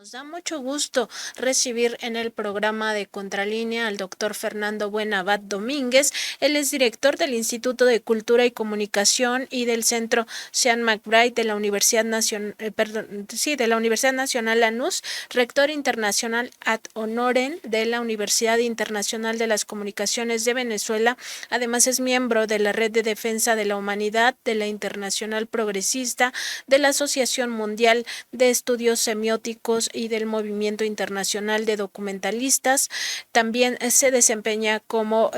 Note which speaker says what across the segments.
Speaker 1: Nos da mucho gusto recibir en el programa de Contralínea al doctor Fernando Buenabad Domínguez. Él es director del Instituto de Cultura y Comunicación y del Centro Sean McBride de la Universidad Nacional, de la Universidad Nacional Lanús, rector internacional ad honorem de la Universidad Internacional de las Comunicaciones de Venezuela. Además es miembro de la Red de Defensa de la Humanidad, de la Internacional Progresista, de la Asociación Mundial de Estudios Semióticos y del Movimiento Internacional de Documentalistas. También se desempeña como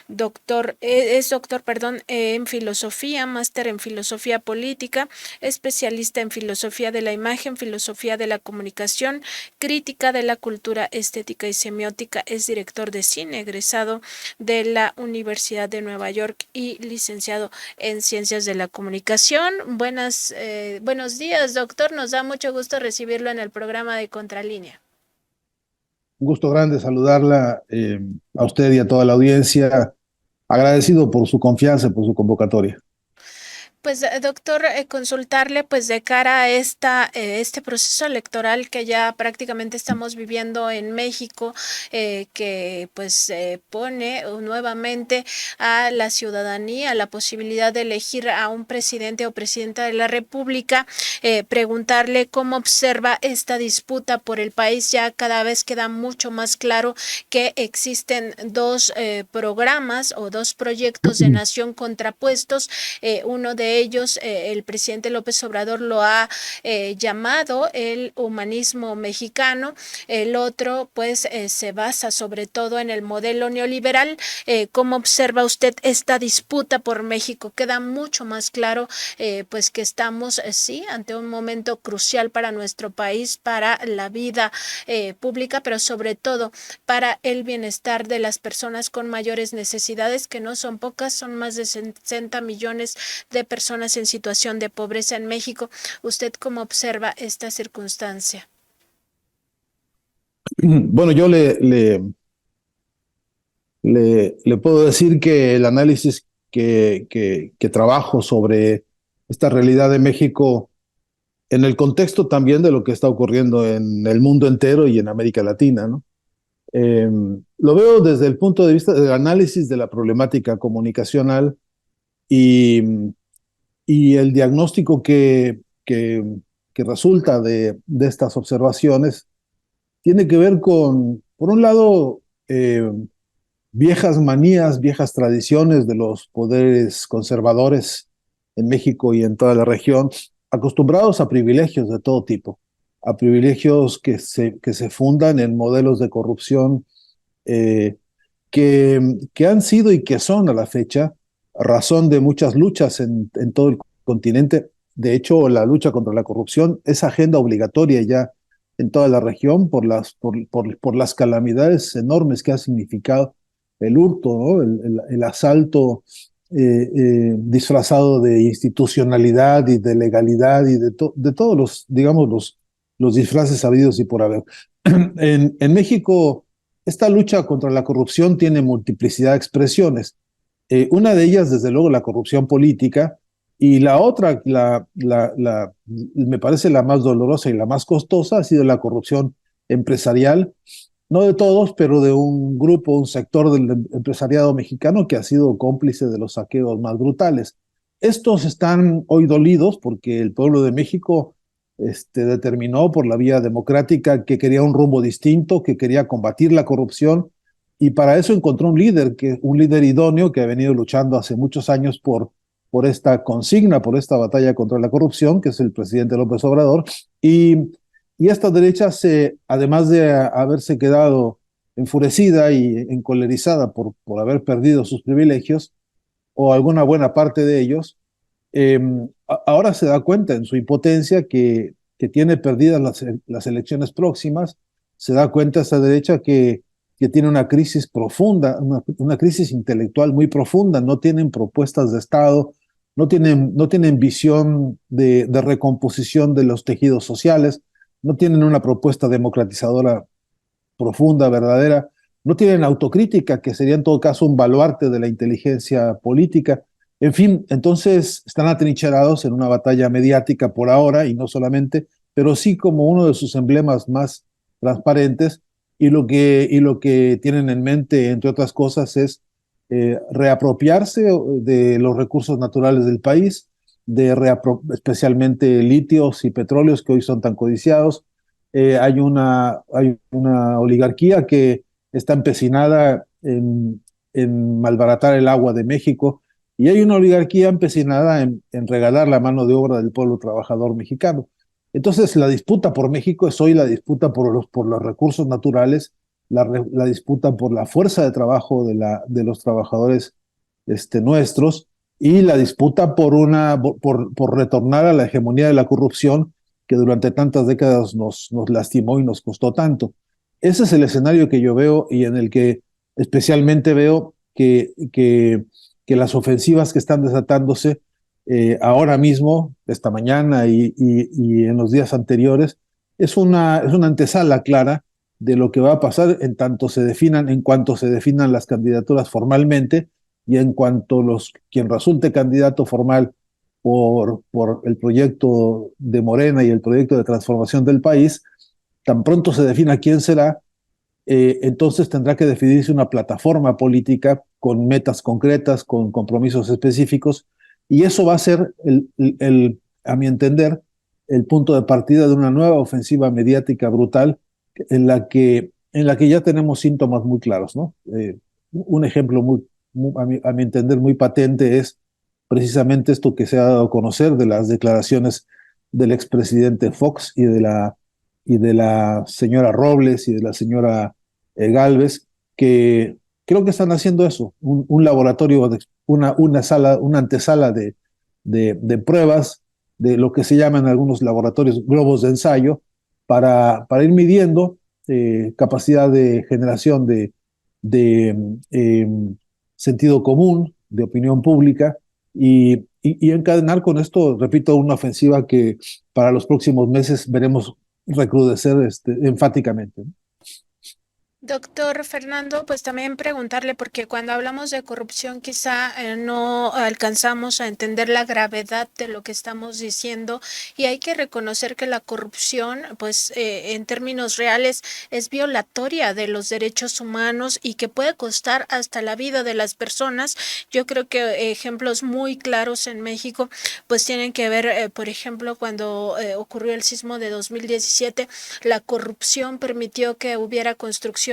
Speaker 1: doctor en filosofía, máster en filosofía política, especialista en filosofía de la imagen, filosofía de la comunicación, crítica de la cultura estética y semiótica. Es director de cine, egresado de la Universidad de Nueva York y licenciado en Ciencias de la Comunicación. Buenos días, doctor. Nos da mucho gusto recibirlo en el programa de Contralínea.
Speaker 2: Un gusto grande saludarla a usted y a toda la audiencia. Agradecido por su confianza y por su convocatoria.
Speaker 1: Pues, doctor, consultarle pues de cara a este proceso electoral que ya prácticamente estamos viviendo en México, que pues pone nuevamente a la ciudadanía la posibilidad de elegir a un presidente o presidenta de la República, preguntarle cómo observa esta disputa por el país. Ya cada vez queda mucho más claro que existen dos programas o dos proyectos de nación contrapuestos. Uno de ellos, el presidente López Obrador lo ha llamado el humanismo mexicano. El otro, pues, se basa sobre todo en el modelo neoliberal. ¿Cómo observa usted esta disputa por México? Queda mucho más claro, pues, que estamos, sí, ante un momento crucial para nuestro país, para la vida pública, pero sobre todo para el bienestar de las personas con mayores necesidades, que no son pocas, son más de 60 millones de personas en situación de pobreza en México. ¿Usted cómo observa esta circunstancia?
Speaker 2: Bueno, yo le puedo decir que el análisis que trabajo sobre esta realidad de México en el contexto también de lo que está ocurriendo en el mundo entero y en América Latina, ¿no? Lo veo desde el punto de vista del análisis de la problemática comunicacional y, y el diagnóstico que resulta de estas observaciones tiene que ver con, por un lado, viejas manías, viejas tradiciones de los poderes conservadores en México y en toda la región, acostumbrados a privilegios de todo tipo, a privilegios que se fundan en modelos de corrupción eh, que han sido y que son a la fecha razón de muchas luchas en todo el continente. De hecho, la lucha contra la corrupción es agenda obligatoria ya en toda la región por las calamidades enormes que ha significado el hurto, ¿no? El asalto disfrazado de institucionalidad y de legalidad y de todos los, digamos, los disfraces habidos y por haber. En México, esta lucha contra la corrupción tiene multiplicidad de expresiones. Una de ellas, desde luego, la corrupción política, y la otra, me parece la más dolorosa y la más costosa, ha sido la corrupción empresarial, no de todos, pero de un grupo, un sector del empresariado mexicano que ha sido cómplice de los saqueos más brutales. Estos están hoy dolidos porque el pueblo de México determinó por la vía democrática que quería un rumbo distinto, que quería combatir la corrupción, y para eso encontró un líder idóneo que ha venido luchando hace muchos años por esta consigna, por esta batalla contra la corrupción, que es el presidente López Obrador. Y esta derecha, además de haberse quedado enfurecida y encolerizada por haber perdido sus privilegios, o alguna buena parte de ellos, eh, ahora se da cuenta en su impotencia que tiene perdidas las elecciones próximas. Se da cuenta esta derecha que tiene una crisis profunda, una crisis intelectual muy profunda. No tienen propuestas de Estado, no tienen visión de recomposición de los tejidos sociales, no tienen una propuesta democratizadora profunda, verdadera, no tienen autocrítica, que sería en todo caso un baluarte de la inteligencia política. En fin, entonces están atrincherados en una batalla mediática por ahora, y no solamente, pero sí como uno de sus emblemas más transparentes, y lo que tienen en mente, entre otras cosas, es reapropiarse de los recursos naturales del país, especialmente litios y petróleos que hoy son tan codiciados. Hay una oligarquía que está empecinada en malbaratar el agua de México, y hay una oligarquía empecinada en regalar la mano de obra del pueblo trabajador mexicano. Entonces, la disputa por México es hoy la disputa por los recursos naturales, la disputa por la fuerza de trabajo de los trabajadores nuestros, y la disputa por retornar a la hegemonía de la corrupción que durante tantas décadas nos lastimó y nos costó tanto. Ese es el escenario que yo veo, y en el que especialmente veo que las ofensivas que están desatándose ahora mismo, esta mañana y en los días anteriores, es una antesala clara de lo que va a pasar en cuanto se definan las candidaturas formalmente, y en cuanto quien resulte candidato formal por el proyecto de Morena y el proyecto de transformación del país, tan pronto se defina quién será, entonces tendrá que definirse una plataforma política con metas concretas, con compromisos específicos, y eso va a ser, a mi entender, el punto de partida de una nueva ofensiva mediática brutal en la que ya tenemos síntomas muy claros, ¿no? Un ejemplo a mi entender, muy patente es precisamente esto que se ha dado a conocer de las declaraciones del expresidente Fox y de la señora Robles y de la señora Galvez, que creo que están haciendo eso, un laboratorio, una antesala de pruebas, de lo que se llaman algunos laboratorios globos de ensayo, para ir midiendo capacidad de generación de sentido común, de opinión pública, y encadenar con esto, repito, una ofensiva que para los próximos meses veremos recrudecer enfáticamente.
Speaker 1: Doctor Fernando, pues también preguntarle, porque cuando hablamos de corrupción quizá no alcanzamos a entender la gravedad de lo que estamos diciendo, y hay que reconocer que la corrupción, pues en términos reales, es violatoria de los derechos humanos y que puede costar hasta la vida de las personas. Yo creo que ejemplos muy claros en México pues tienen que ver, por ejemplo, cuando ocurrió el sismo de 2017, la corrupción permitió que hubiera construcción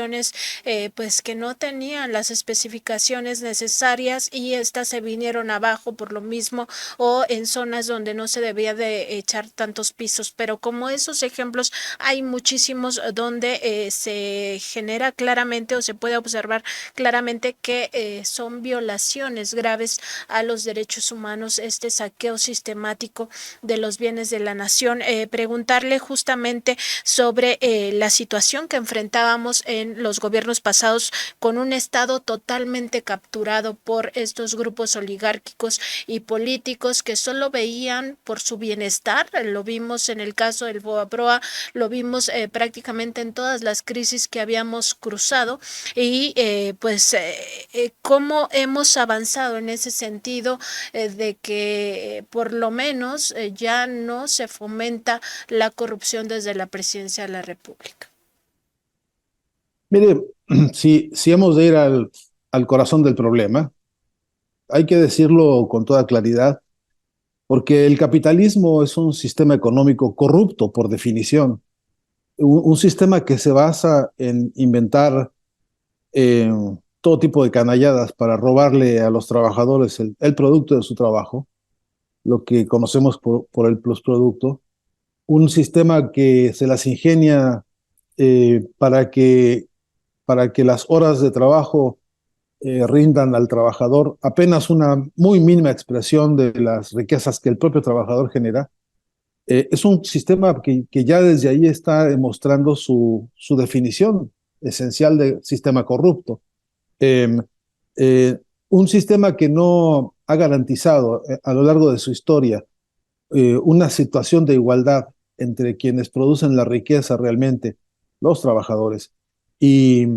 Speaker 1: pues que no tenían las especificaciones necesarias, y estas se vinieron abajo por lo mismo, o en zonas donde no se debía de echar tantos pisos. Pero como esos ejemplos hay muchísimos donde se genera claramente, o se puede observar claramente, que son violaciones graves a los derechos humanos, este saqueo sistemático de los bienes de la nación. Preguntarle justamente sobre la situación que enfrentábamos en los gobiernos pasados, con un Estado totalmente capturado por estos grupos oligárquicos y políticos que solo veían por su bienestar. Lo vimos en el caso del Fobaproa, lo vimos prácticamente en todas las crisis que habíamos cruzado, y cómo hemos avanzado en ese sentido, de que por lo menos ya no se fomenta la corrupción desde la presidencia de la República.
Speaker 2: Mire, si hemos de ir al corazón del problema, hay que decirlo con toda claridad, porque el capitalismo es un sistema económico corrupto por definición, un sistema que se basa en inventar eh, todo tipo de canalladas para robarle a los trabajadores el producto de su trabajo, lo que conocemos por el plusproducto, un sistema que se las ingenia para que las horas de trabajo rindan al trabajador apenas una muy mínima expresión de las riquezas que el propio trabajador genera. Es un sistema que ya desde ahí está demostrando su definición esencial de sistema corrupto. Eh, un sistema que no ha garantizado a lo largo de su historia una situación de igualdad entre quienes producen la riqueza realmente, los trabajadores, y,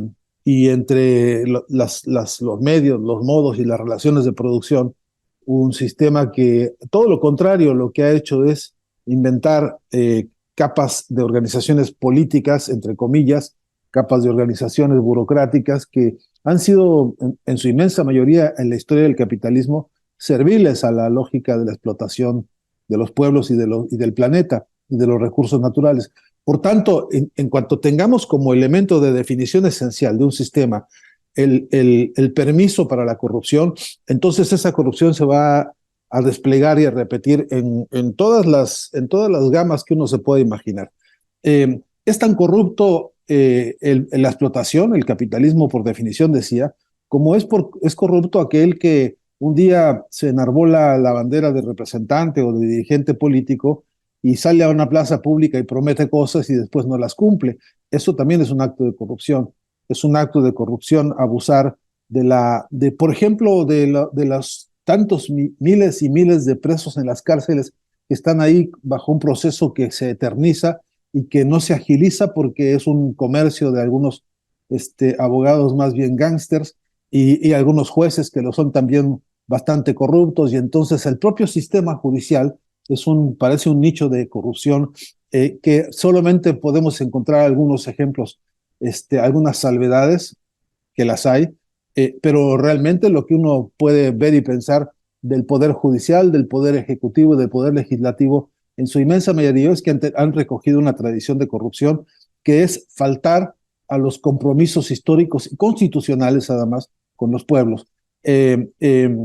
Speaker 2: y entre los medios, los modos y las relaciones de producción, un sistema que, todo lo contrario, lo que ha hecho es inventar capas de organizaciones políticas, entre comillas, capas de organizaciones burocráticas que han sido, en su inmensa mayoría, en la historia del capitalismo, serviles a la lógica de la explotación de los pueblos y del planeta y de los recursos naturales. Por tanto, en cuanto tengamos como elemento de definición esencial de un sistema el permiso para la corrupción, entonces esa corrupción se va a desplegar y a repetir en todas las gamas que uno se puede imaginar. Es tan corrupto la explotación, el capitalismo por definición decía, como es corrupto aquel que un día se enarbola la bandera de representante o de dirigente político y sale a una plaza pública y promete cosas y después no las cumple. Eso también es un acto de corrupción. Es un acto de corrupción abusar por ejemplo, de los tantos miles y miles de presos en las cárceles que están ahí bajo un proceso que se eterniza y que no se agiliza porque es un comercio de algunos abogados más bien gángsters y algunos jueces que lo son también bastante corruptos, y entonces el propio sistema judicial parece un nicho de corrupción que solamente podemos encontrar algunos ejemplos, algunas salvedades, que las hay, pero realmente lo que uno puede ver y pensar del poder judicial, del poder ejecutivo y del poder legislativo, en su inmensa mayoría es que han recogido una tradición de corrupción que es faltar a los compromisos históricos y constitucionales, además, con los pueblos. Eh, eh,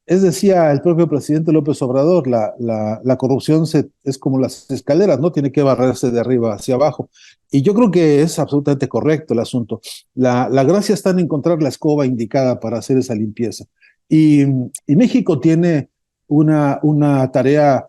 Speaker 2: decía el propio presidente López Obrador, la corrupción es como las escaleras, ¿no? Tiene que barrerse de arriba hacia abajo. Y yo creo que es absolutamente correcto el asunto. La gracia está en encontrar la escoba indicada para hacer esa limpieza. Y México tiene una tarea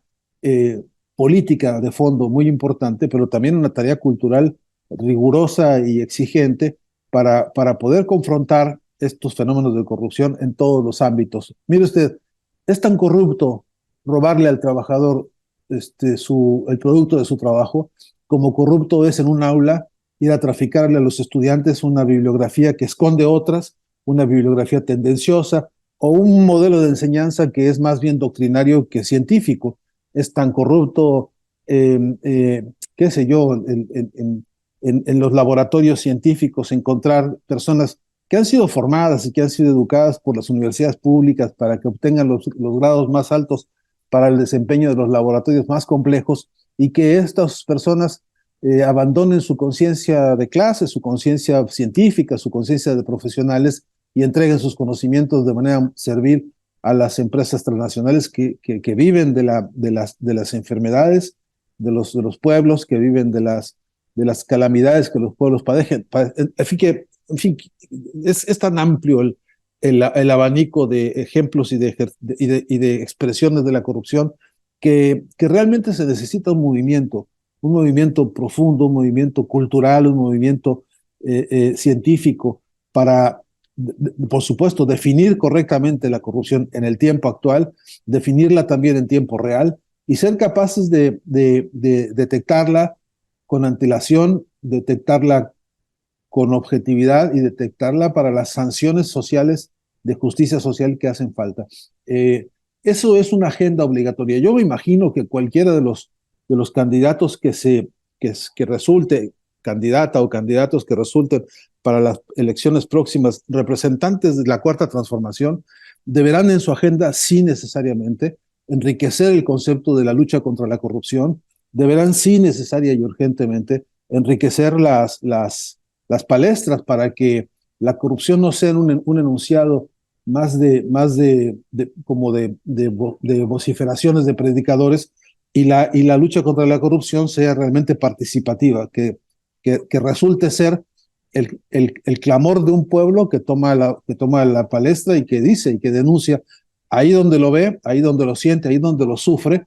Speaker 2: política de fondo muy importante, pero también una tarea cultural rigurosa y exigente para poder confrontar estos fenómenos de corrupción en todos los ámbitos. Mire usted, es tan corrupto robarle al trabajador el producto de su trabajo, como corrupto es en un aula ir a traficarle a los estudiantes una bibliografía que esconde otras, una bibliografía tendenciosa o un modelo de enseñanza que es más bien doctrinario que científico. Es tan corrupto, qué sé yo, en los laboratorios científicos, encontrar personas que han sido formadas y que han sido educadas por las universidades públicas para que obtengan los grados más altos para el desempeño de los laboratorios más complejos, y que estas personas abandonen su conciencia de clase, su conciencia científica, su conciencia de profesionales, y entreguen sus conocimientos de manera servil a las empresas transnacionales que viven de las enfermedades de los pueblos, que viven de las calamidades que los pueblos padecen. En fin, es tan amplio el abanico de ejemplos y de expresiones de la corrupción que realmente se necesita un movimiento profundo, un movimiento cultural, un movimiento científico para, por supuesto, definir correctamente la corrupción en el tiempo actual, definirla también en tiempo real y ser capaces de detectarla con antelación, detectarla con objetividad y detectarla para las sanciones sociales de justicia social que hacen falta. Eso es una agenda obligatoria. Yo me imagino que cualquiera de los candidatos que resulte, candidata o candidatos que resulten para las elecciones próximas, representantes de la Cuarta Transformación, deberán en su agenda, sí necesariamente, enriquecer el concepto de la lucha contra la corrupción, deberán sí necesaria y urgentemente enriquecer las palestras para que la corrupción no sea un enunciado más como de vociferaciones de predicadores, y la lucha contra la corrupción sea realmente participativa, que resulte ser el clamor de un pueblo que toma la palestra y que dice y que denuncia ahí donde lo ve, ahí donde lo siente, ahí donde lo sufre,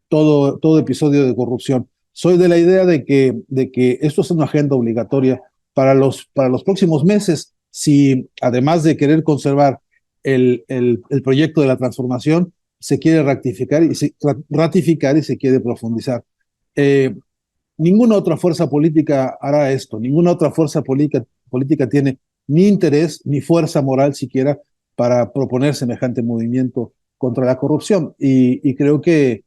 Speaker 2: todo episodio de corrupción. Soy de la idea de que esto es una agenda obligatoria para los próximos meses, si además de querer conservar el proyecto de la transformación, se quiere ratificar y se quiere profundizar. Eh, Ninguna otra fuerza política hará esto, ninguna otra fuerza política tiene ni interés ni fuerza moral siquiera para proponer semejante movimiento contra la corrupción. Y creo que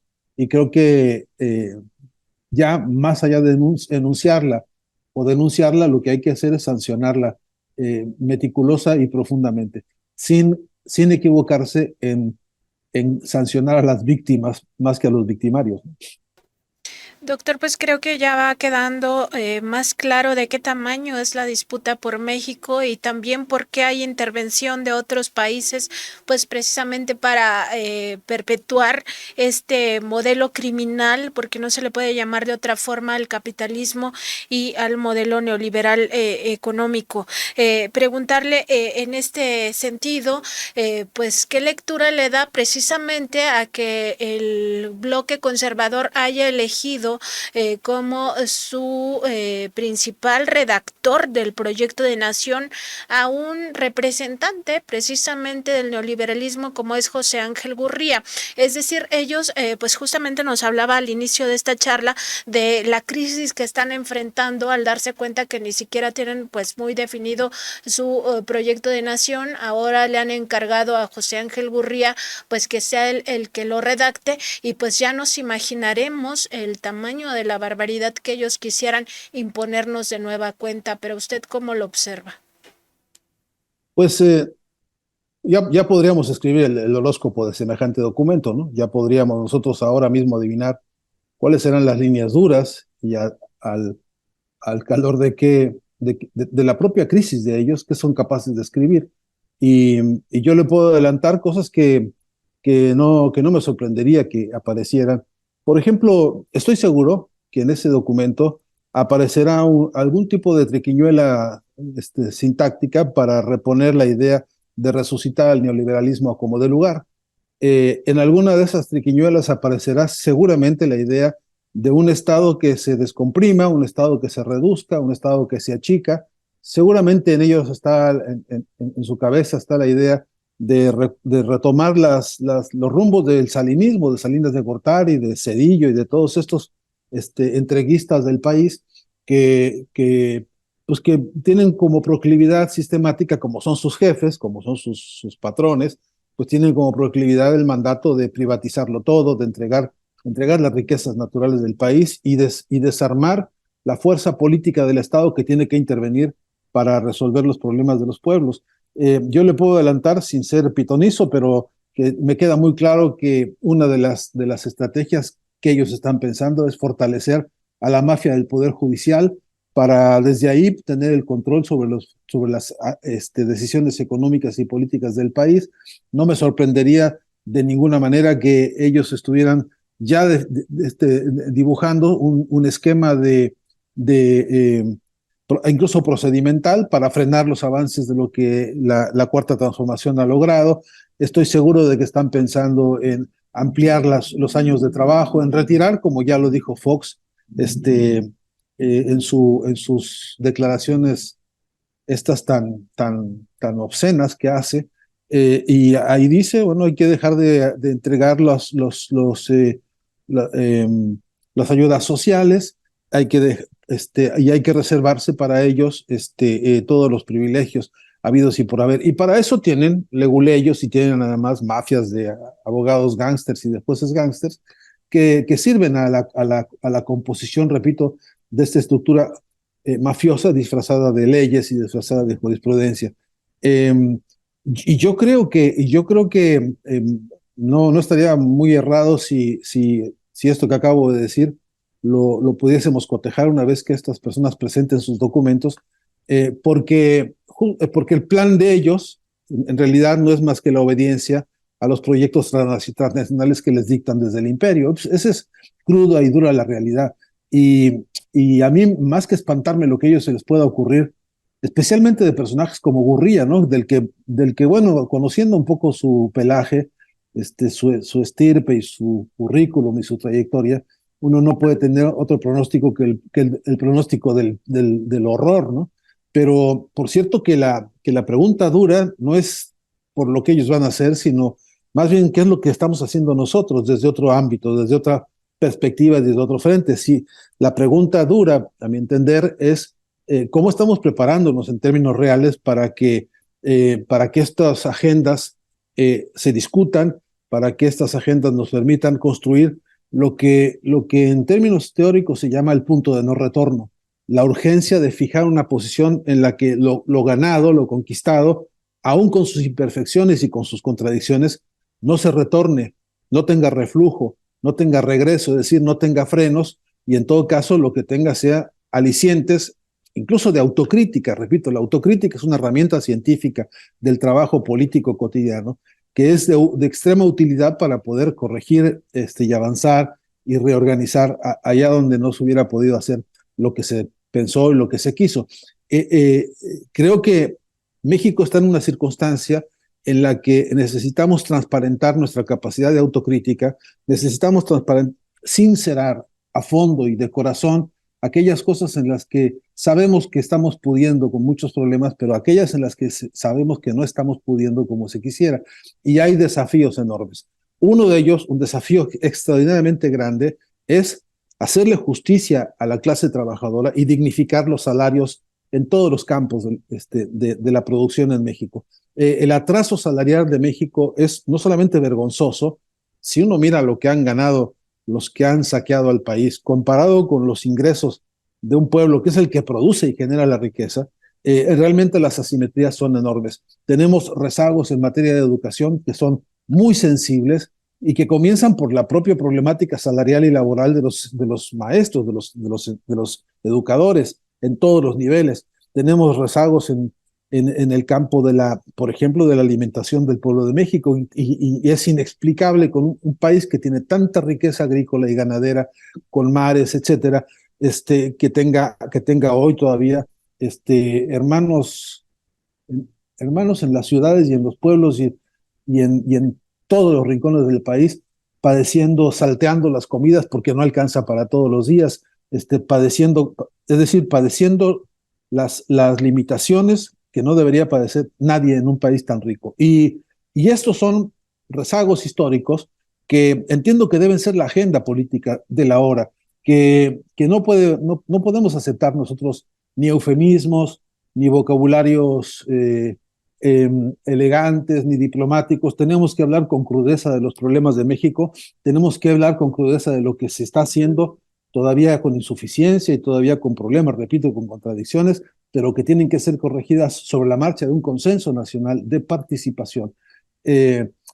Speaker 2: ya más allá de enunciarla o denunciarla, lo que hay que hacer es sancionarla meticulosa y profundamente, sin equivocarse en sancionar a las víctimas más que a los victimarios.
Speaker 1: Doctor, pues creo que ya va quedando más claro de qué tamaño es la disputa por México y también por qué hay intervención de otros países, pues precisamente para perpetuar este modelo criminal, porque no se le puede llamar de otra forma al capitalismo y al modelo neoliberal económico. Preguntarle en este sentido, pues qué lectura le da precisamente a que el bloque conservador haya elegido como su principal redactor del proyecto de nación a un representante precisamente del neoliberalismo como es José Ángel Gurría. Es decir, ellos pues justamente nos hablaba al inicio de esta charla de la crisis que están enfrentando al darse cuenta que ni siquiera tienen pues muy definido su proyecto de nación. Ahora le han encargado a José Ángel Gurría pues que sea el que lo redacte y pues ya nos imaginaremos el tamaño de la barbaridad que ellos quisieran imponernos de nueva cuenta, pero ¿usted cómo lo observa?
Speaker 2: Pues ya podríamos escribir el horóscopo de semejante documento, ¿no? Ya podríamos nosotros ahora mismo adivinar cuáles serán las líneas duras y al, al calor de la propia crisis de ellos, que son capaces de escribir. Y yo le puedo adelantar cosas que no me sorprendería que aparecieran. Por ejemplo, estoy seguro que en ese documento aparecerá algún tipo de triquiñuela sintáctica para reponer la idea de resucitar al neoliberalismo como de lugar. En alguna de esas triquiñuelas aparecerá seguramente la idea de un Estado que se descomprima, un Estado que se reduzca, un Estado que se achica. Seguramente en ellos está, en su cabeza está la idea de retomar los rumbos del salinismo, de Salinas de Gortari, de Zedillo y de todos estos entreguistas del país pues que tienen como proclividad sistemática, como son sus jefes, como son sus patrones, pues tienen como proclividad el mandato de privatizarlo todo, de entregar las riquezas naturales del país y desarmar la fuerza política del Estado que tiene que intervenir para resolver los problemas de los pueblos. Yo le puedo adelantar, sin ser pitonizo, pero que me queda muy claro que una de las estrategias que ellos están pensando es fortalecer a la mafia del Poder Judicial para desde ahí tener el control sobre las decisiones económicas y políticas del país. No me sorprendería de ninguna manera que ellos estuvieran ya dibujando un esquema incluso procedimental para frenar los avances de lo que la cuarta transformación ha logrado. Estoy seguro de que están pensando en ampliar los años de trabajo, en retirar, como ya lo dijo Fox, en sus declaraciones estas tan obscenas que hace, y ahí dice, bueno, hay que dejar de entregar la, eh, las ayudas sociales, y hay que reservarse para ellos todos los privilegios habidos y por haber. Y para eso tienen leguleyos y tienen además mafias de abogados gángsters y de jueces gángsters que sirven a la composición, repito, de esta estructura mafiosa disfrazada de leyes y disfrazada de jurisprudencia. Eh, yo creo que no estaría muy errado si esto que acabo de decir lo pudiésemos cotejar una vez que estas personas presenten sus documentos, porque el plan de ellos en realidad no es más que la obediencia a los proyectos transnacionales que les dictan desde el imperio. Esa es cruda y dura la realidad. Y a mí, más que espantarme lo que a ellos se les pueda ocurrir, especialmente de personajes como Gurría, ¿no? Del que, bueno, conociendo un poco su pelaje, su estirpe y su currículum y su trayectoria, uno no puede tener otro pronóstico que el pronóstico del horror, ¿no? Pero por cierto que la pregunta dura no es por lo que ellos van a hacer, sino más bien qué es lo que estamos haciendo nosotros desde otro ámbito, desde otra perspectiva, desde otro frente. Sí, la pregunta dura, a mi entender, es cómo estamos preparándonos en términos reales para que estas agendas se discutan, para que estas agendas nos permitan construir lo que en términos teóricos se llama el punto de no retorno, la urgencia de fijar una posición en la que lo ganado, lo conquistado, aún con sus imperfecciones y con sus contradicciones, no se retorne, no tenga reflujo, no tenga regreso, es decir, no tenga frenos, y en todo caso lo que tenga sea alicientes, incluso de autocrítica. Repito, la autocrítica es una herramienta científica del trabajo político cotidiano que es de extrema utilidad para poder corregir y avanzar y reorganizar allá donde no se hubiera podido hacer lo que se pensó y lo que se quiso. Creo que México está en una circunstancia en la que necesitamos transparentar nuestra capacidad de autocrítica, necesitamos sincerar a fondo y de corazón aquellas cosas en las que sabemos que estamos pudiendo con muchos problemas, pero aquellas en las que sabemos que no estamos pudiendo como se quisiera. Y hay desafíos enormes. Uno de ellos, un desafío extraordinariamente grande, es hacerle justicia a la clase trabajadora y dignificar los salarios en todos los campos de la producción en México. El atraso salarial de México es no solamente vergonzoso, si uno mira lo que han ganado los que han saqueado al país, comparado con los ingresos de un pueblo que es el que produce y genera la riqueza, realmente las asimetrías son enormes. Tenemos rezagos en materia de educación que son muy sensibles y que comienzan por la propia problemática salarial y laboral de los maestros, de los educadores en todos los niveles. Tenemos rezagos en el campo por ejemplo, de la alimentación del pueblo de México, y es inexplicable con un país que tiene tanta riqueza agrícola y ganadera, con mares, etcétera, que tenga hoy todavía hermanos, hermanos en las ciudades y en los pueblos y en todos los rincones del país, padeciendo, salteando las comidas porque no alcanza para todos los días, padeciendo las limitaciones que no debería padecer nadie en un país tan rico. Y estos son rezagos históricos que entiendo que deben ser la agenda política de la hora, que no podemos aceptar nosotros ni eufemismos, ni vocabularios elegantes, ni diplomáticos. Tenemos que hablar con crudeza de los problemas de México, tenemos que hablar con crudeza de lo que se está haciendo todavía con insuficiencia y todavía con problemas, repito, con contradicciones, pero que tienen que ser corregidas sobre la marcha de un consenso nacional de participación.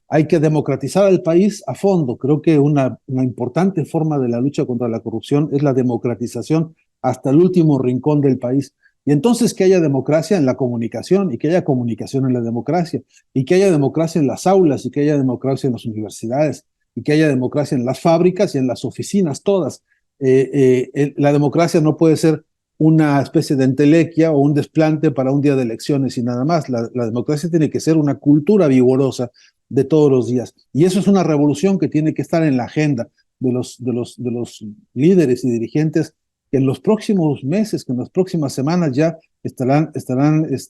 Speaker 2: Hay que democratizar al país a fondo. Creo que una importante forma de la lucha contra la corrupción es la democratización hasta el último rincón del país. Y entonces que haya democracia en la comunicación, y que haya comunicación en la democracia, y que haya democracia en las aulas, y que haya democracia en las universidades, y que haya democracia en las fábricas y en las oficinas, todas. La democracia no puede ser una especie de entelequia o un desplante para un día de elecciones y nada más. La democracia tiene que ser una cultura vigorosa de todos los días. Y eso es una revolución que tiene que estar en la agenda de los líderes y dirigentes que en los próximos meses, que en las próximas semanas ya estarán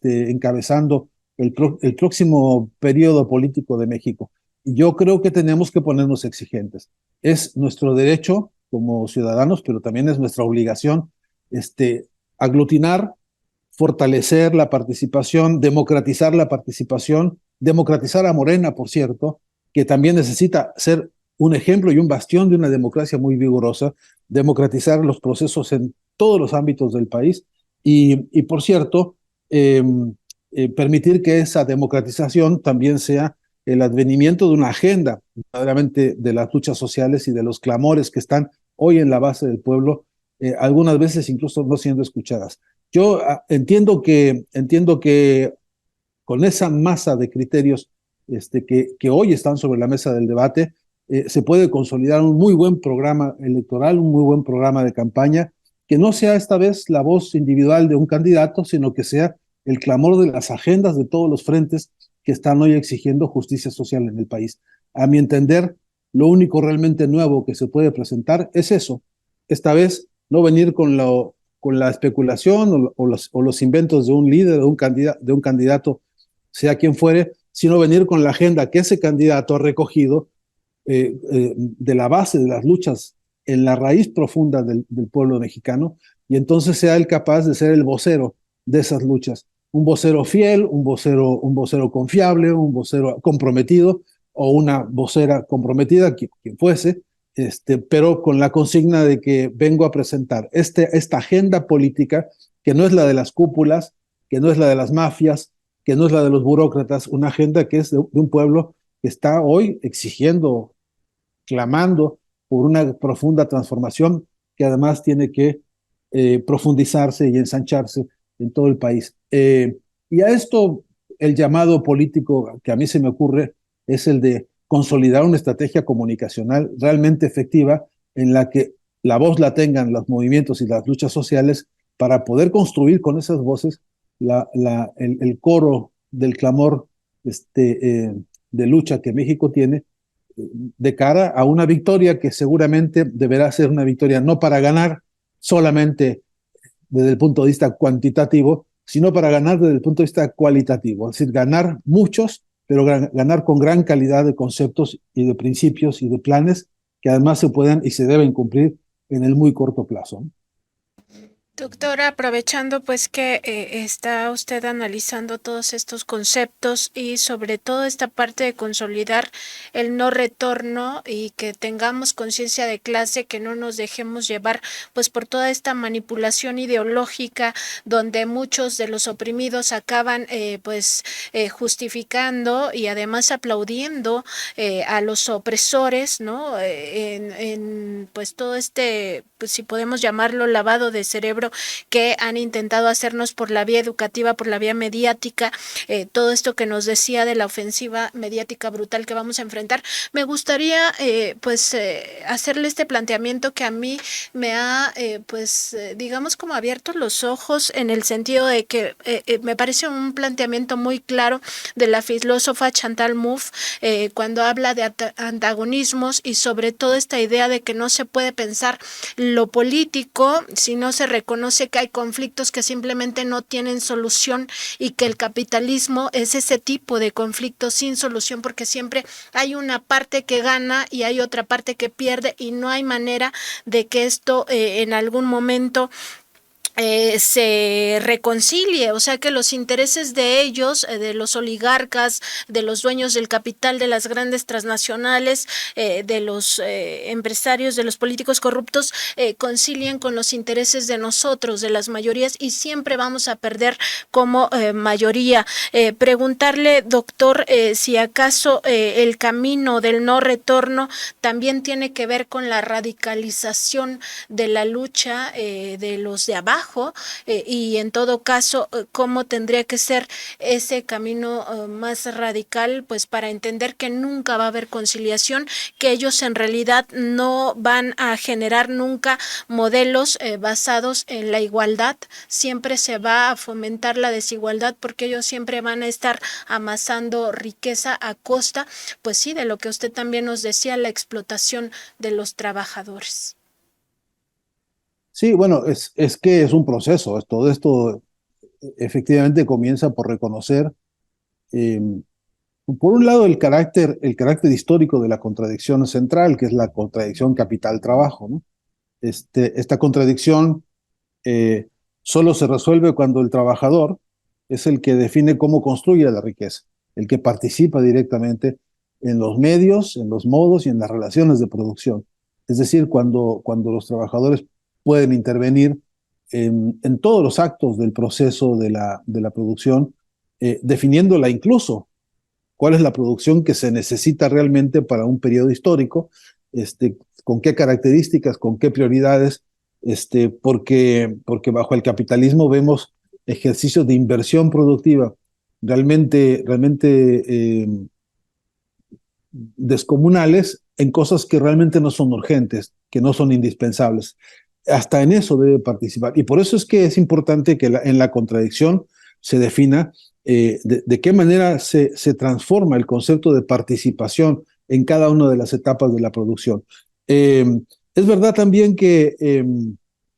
Speaker 2: encabezando el próximo periodo político de México. Y yo creo que tenemos que ponernos exigentes. Es nuestro derecho como ciudadanos, pero también es nuestra obligación aglutinar, fortalecer la participación, democratizar la participación, democratizar a Morena, por cierto, que también necesita ser un ejemplo y un bastión de una democracia muy vigorosa, democratizar los procesos en todos los ámbitos del país y por cierto, permitir que esa democratización también sea el advenimiento de una agenda verdaderamente de las luchas sociales y de los clamores que están hoy en la base del pueblo, algunas veces incluso no siendo escuchadas. Yo entiendo que con esa masa de criterios que hoy están sobre la mesa del debate, se puede consolidar un muy buen programa electoral, un muy buen programa de campaña, que no sea esta vez la voz individual de un candidato, sino que sea el clamor de las agendas de todos los frentes que están hoy exigiendo justicia social en el país. A mi entender, lo único realmente nuevo que se puede presentar es eso. Esta vez no venir con la especulación o los inventos de un líder, de un candidato, sea quien fuere, sino venir con la agenda que ese candidato ha recogido de la base de las luchas en la raíz profunda del pueblo mexicano, y entonces sea él capaz de ser el vocero de esas luchas. Un vocero fiel, un vocero confiable, un vocero comprometido o una vocera comprometida, quien fuese, pero con la consigna de que vengo a presentar esta agenda política que no es la de las cúpulas, que no es la de las mafias, que no es la de los burócratas, una agenda que es de un pueblo que está hoy exigiendo, clamando por una profunda transformación que además tiene que profundizarse y ensancharse en todo el país. Y a esto el llamado político que a mí se me ocurre es el de consolidar una estrategia comunicacional realmente efectiva en la que la voz la tengan los movimientos y las luchas sociales para poder construir con esas voces el coro del clamor de lucha que México tiene de cara a una victoria que seguramente deberá ser una victoria no para ganar solamente desde el punto de vista cuantitativo, sino para ganar desde el punto de vista cualitativo, es decir, ganar muchos, pero ganar con gran calidad de conceptos y de principios y de planes que además se puedan y se deben cumplir en el muy corto plazo.
Speaker 1: Doctora, aprovechando pues que está usted analizando todos estos conceptos y sobre todo esta parte de consolidar el no retorno y que tengamos conciencia de clase, que no nos dejemos llevar pues por toda esta manipulación ideológica donde muchos de los oprimidos acaban justificando y además aplaudiendo a los opresores, ¿no? En pues todo este, pues si podemos llamarlo lavado de cerebro que han intentado hacernos por la vía educativa, por la vía mediática, todo esto que nos decía de la ofensiva mediática brutal que vamos a enfrentar. Me gustaría hacerle este planteamiento que a mí me ha digamos como abierto los ojos en el sentido de que me parece un planteamiento muy claro de la filósofa Chantal Mouffe cuando habla de antagonismos y sobre todo esta idea de que no se puede pensar lo político si no se reconoce que hay conflictos que simplemente no tienen solución y que el capitalismo es ese tipo de conflictos sin solución porque siempre hay una parte que gana y hay otra parte que pierde y no hay manera de que esto en algún momento se reconcilie, o sea que los intereses de ellos, de los oligarcas, de los dueños del capital, de las grandes transnacionales, de los empresarios, de los políticos corruptos, concilien con los intereses de nosotros, de las mayorías, y siempre vamos a perder como mayoría. Preguntarle, doctor, si acaso el camino del no retorno también tiene que ver con la radicalización de la lucha de los de abajo, y en todo caso cómo tendría que ser ese camino más radical pues para entender que nunca va a haber conciliación, que ellos en realidad no van a generar nunca modelos basados en la igualdad, siempre se va a fomentar la desigualdad porque ellos siempre van a estar amasando riqueza a costa, pues sí, de lo que usted también nos decía, la explotación de los trabajadores.
Speaker 2: Sí, bueno, es que es un proceso. Todo esto efectivamente comienza por reconocer, eh, por un lado, el carácter histórico de la contradicción central, que es la contradicción capital-trabajo, ¿no? Esta contradicción eh, solo se resuelve cuando el trabajador es el que define cómo construye la riqueza, el que participa directamente en los medios, en los modos y en las relaciones de producción. Es decir, cuando los trabajadores pueden intervenir en todos los actos del proceso de la producción, definiéndola incluso cuál es la producción que se necesita realmente para un periodo histórico, con qué características, con qué prioridades, porque bajo el capitalismo vemos ejercicios de inversión productiva realmente descomunales en cosas que realmente no son urgentes, que no son indispensables. Hasta en eso debe participar. Y por eso es que es importante que en la contradicción se defina de qué manera se transforma el concepto de participación en cada una de las etapas de la producción. Es verdad también que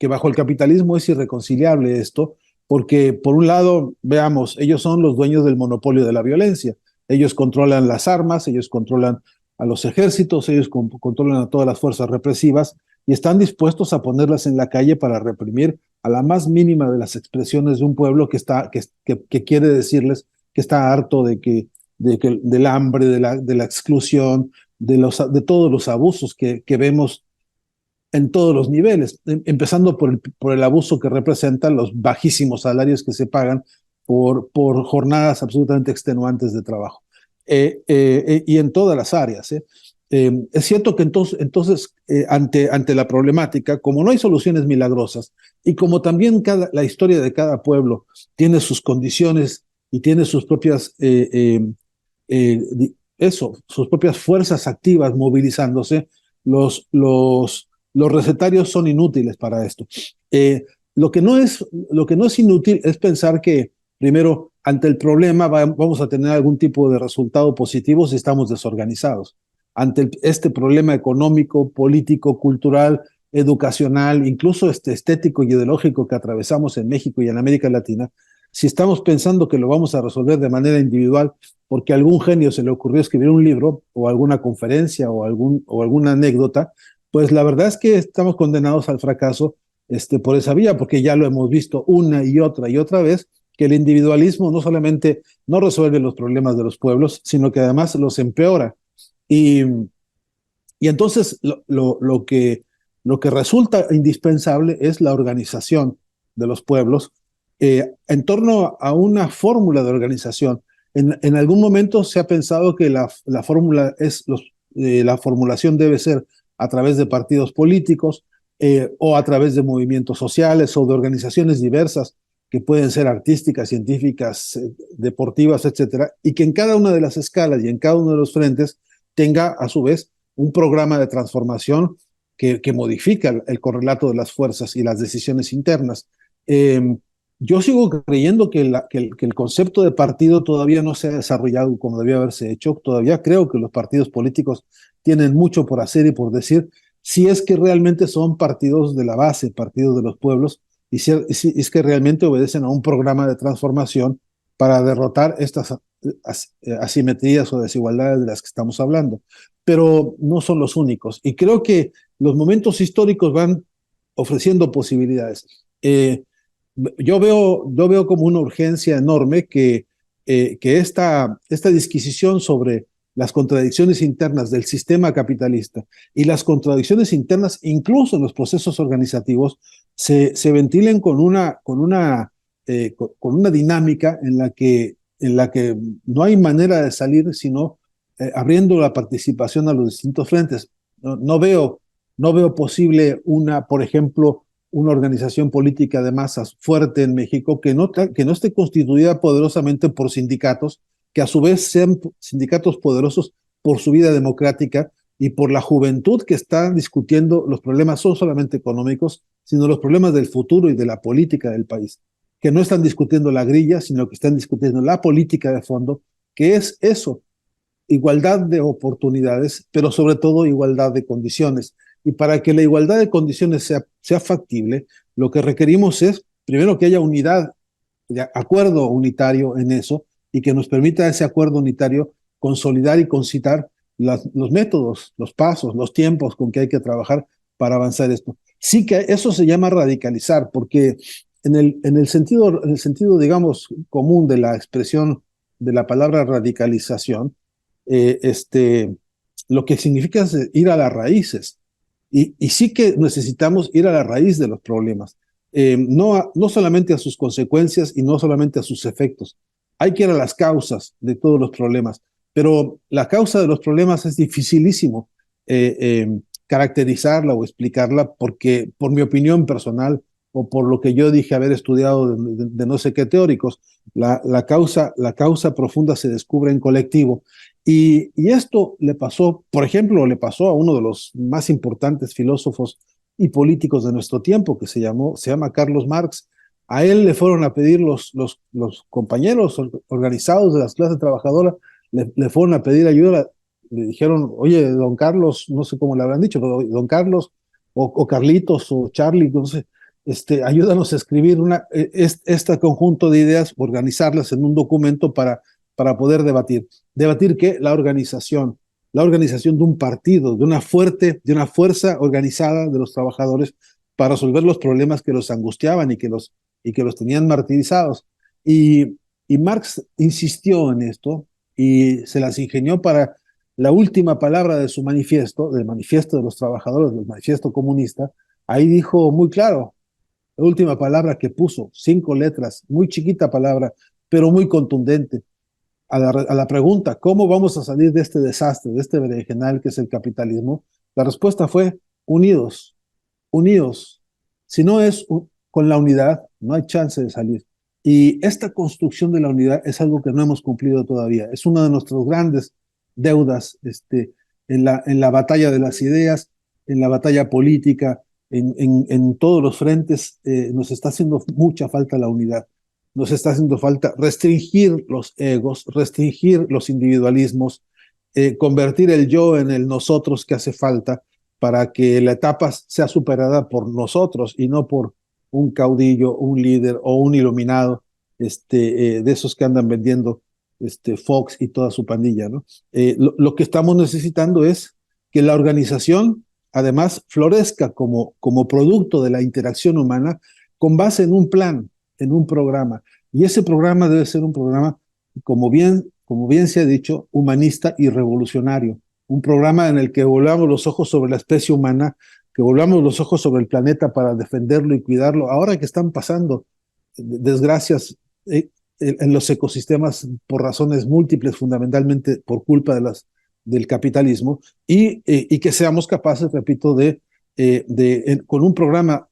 Speaker 2: bajo el capitalismo es irreconciliable esto, porque por un lado, veamos, ellos son los dueños del monopolio de la violencia. Ellos controlan las armas, ellos controlan a los ejércitos, ellos controlan a todas las fuerzas represivas y están dispuestos a ponerlas en la calle para reprimir a la más mínima de las expresiones de un pueblo que quiere decirles que está harto del hambre, de la exclusión, de todos los abusos que vemos en todos los niveles, empezando por el abuso que representan los bajísimos salarios que se pagan por jornadas absolutamente extenuantes de trabajo, y en todas las áreas. Es cierto que entonces ante la problemática, como no hay soluciones milagrosas, y como también la historia de cada pueblo tiene sus condiciones y tiene sus propias, sus propias fuerzas activas movilizándose, los recetarios son inútiles para esto. Lo que no es inútil es pensar que, primero, ante el problema vamos a tener algún tipo de resultado positivo si estamos desorganizados. Ante este problema económico, político, cultural, educacional, incluso estético y ideológico que atravesamos en México y en América Latina, si estamos pensando que lo vamos a resolver de manera individual porque a algún genio se le ocurrió escribir un libro o alguna conferencia o alguna anécdota, pues la verdad es que estamos condenados al fracaso por esa vía, porque ya lo hemos visto una y otra vez, que el individualismo no solamente no resuelve los problemas de los pueblos, sino que además los empeora. Y, y entonces lo que resulta indispensable es la organización de los pueblos en torno a una fórmula de organización. En algún momento se ha pensado que la fórmula la formulación debe ser a través de partidos políticos o a través de movimientos sociales o de organizaciones diversas que pueden ser artísticas, científicas, deportivas, etcétera, y que en cada una de las escalas y en cada uno de los frentes tenga a su vez un programa de transformación que modifica el correlato de las fuerzas y las decisiones internas. Yo sigo creyendo que el concepto de partido todavía no se ha desarrollado como debía haberse hecho. Todavía creo que los partidos políticos tienen mucho por hacer y por decir, si es que realmente son partidos de la base, partidos de los pueblos, y si es que realmente obedecen a un programa de transformación para derrotar estas asimetrías o desigualdades de las que estamos hablando. Pero no son los únicos. Y creo que los momentos históricos van ofreciendo posibilidades. Yo veo como una urgencia enorme que esta disquisición sobre las contradicciones internas del sistema capitalista y las contradicciones internas, incluso en los procesos organizativos, se ventilen con una dinámica en la que no hay manera de salir sino abriendo la participación a los distintos frentes. No veo posible por ejemplo, una organización política de masas fuerte en México que no esté constituida poderosamente por sindicatos, que a su vez sean sindicatos poderosos por su vida democrática y por la juventud que está discutiendo los problemas no solamente económicos, sino los problemas del futuro y de la política del país, que no están discutiendo la grilla, sino que están discutiendo la política de fondo, que es eso, igualdad de oportunidades, pero sobre todo igualdad de condiciones. Y para que la igualdad de condiciones sea factible, lo que requerimos es, primero, que haya unidad, acuerdo unitario en eso, y que nos permita ese acuerdo unitario consolidar y concitar los métodos, los pasos, los tiempos con que hay que trabajar para avanzar esto. Sí que eso se llama radicalizar, porque en el sentido, digamos, común de la expresión de la palabra radicalización, eh, este, lo que significa es ir a las raíces. Y sí que necesitamos ir a la raíz de los problemas, no solamente a sus consecuencias y no solamente a sus efectos. Hay que ir a las causas de todos los problemas, pero la causa de los problemas es dificilísimo caracterizarla o explicarla porque, por mi opinión personal o por lo que yo dije haber estudiado de no sé qué teóricos, la causa profunda se descubre en colectivo. Y esto le pasó, por ejemplo, le pasó a uno de los más importantes filósofos y políticos de nuestro tiempo, que se llama Carlos Marx. A él le fueron a pedir los compañeros organizados de las clases trabajadoras, le fueron a pedir ayuda, le dijeron, oye, don Carlos, no sé cómo le habrán dicho, pero don Carlos o Carlitos o Charlie, no sé, ayúdanos a escribir este conjunto de ideas, organizarlas en un documento para poder debatir. ¿Debatir qué? La organización de un partido, de una fuerza organizada de los trabajadores para resolver los problemas que los angustiaban y que los tenían martirizados. Y Marx insistió en esto y se las ingenió la última palabra de su manifiesto, del manifiesto de los trabajadores, del manifiesto comunista, ahí dijo muy claro, la última palabra que puso, 5 letras, muy chiquita palabra, pero muy contundente, a la pregunta, ¿cómo vamos a salir de este desastre, de este berenjenal que es el capitalismo? La respuesta fue, unidos, unidos. Si no es con la unidad, no hay chance de salir. Y esta construcción de la unidad es algo que no hemos cumplido todavía. Es una de nuestras grandes deudas en la batalla de las ideas, en la batalla política, en todos los frentes. Nos está haciendo mucha falta la unidad. Nos está haciendo falta restringir los egos, restringir los individualismos, convertir el yo en el nosotros que hace falta para que la etapa sea superada por nosotros y no por un caudillo, un líder o un iluminado de esos que andan vendiendo Fox y toda su pandilla, ¿no? Lo que estamos necesitando es que la organización, además, florezca como producto de la interacción humana con base en un plan, en un programa. Y ese programa debe ser un programa, como bien se ha dicho, humanista y revolucionario, un programa en el que volvamos los ojos sobre la especie humana, que volvamos los ojos sobre el planeta para defenderlo y cuidarlo. Ahora que están pasando desgracias en los ecosistemas por razones múltiples, fundamentalmente por culpa del capitalismo, y que seamos capaces, repito, con un programa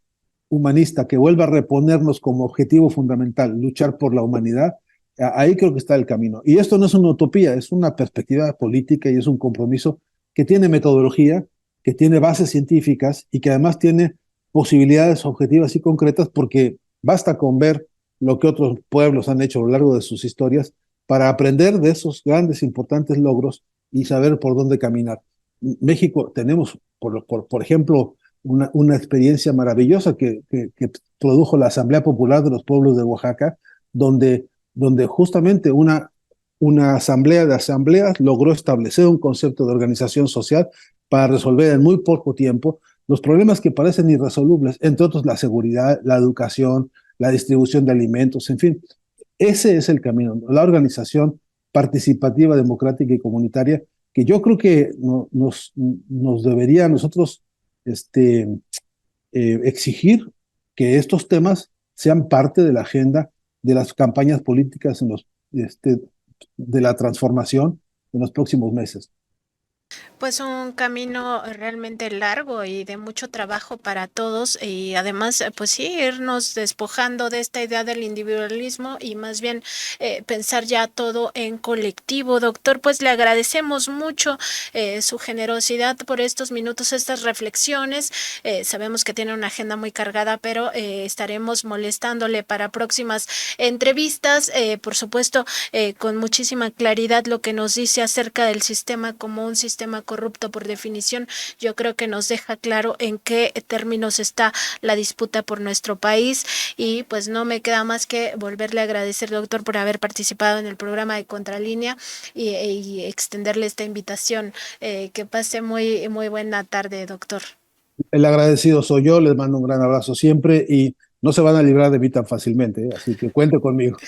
Speaker 2: humanista que vuelva a reponernos como objetivo fundamental, luchar por la humanidad. Ahí creo que está el camino. Y esto no es una utopía, es una perspectiva política y es un compromiso que tiene metodología, que tiene bases científicas y que además tiene posibilidades objetivas y concretas, porque basta con ver lo que otros pueblos han hecho a lo largo de sus historias para aprender de esos grandes, importantes logros y saber por dónde caminar. México tenemos, por ejemplo, una experiencia maravillosa que produjo la Asamblea Popular de los Pueblos de Oaxaca, donde justamente una asamblea de asambleas logró establecer un concepto de organización social para resolver en muy poco tiempo los problemas que parecen irresolubles, entre otros la seguridad, la educación, la distribución de alimentos, en fin. Ese es el camino, la organización participativa, democrática y comunitaria, que yo creo que nos debería a nosotros exigir que estos temas sean parte de la agenda de las campañas políticas de la transformación en los próximos meses.
Speaker 1: Pues un camino realmente largo y de mucho trabajo para todos y además, pues sí, irnos despojando de esta idea del individualismo y más bien pensar ya todo en colectivo. Doctor, pues le agradecemos mucho su generosidad por estos minutos, estas reflexiones. Sabemos que tiene una agenda muy cargada, pero estaremos molestándole para próximas entrevistas. Por supuesto, con muchísima claridad lo que nos dice acerca del sistema como un sistema corrupto por definición. Yo creo que nos deja claro en qué términos está la disputa por nuestro país y pues no me queda más que volverle a agradecer, doctor, por haber participado en el programa de Contralínea y extenderle esta invitación. Que pase muy buena tarde, doctor.
Speaker 2: El agradecido soy yo, les mando un gran abrazo siempre y no se van a librar de mí tan fácilmente, así que cuente conmigo.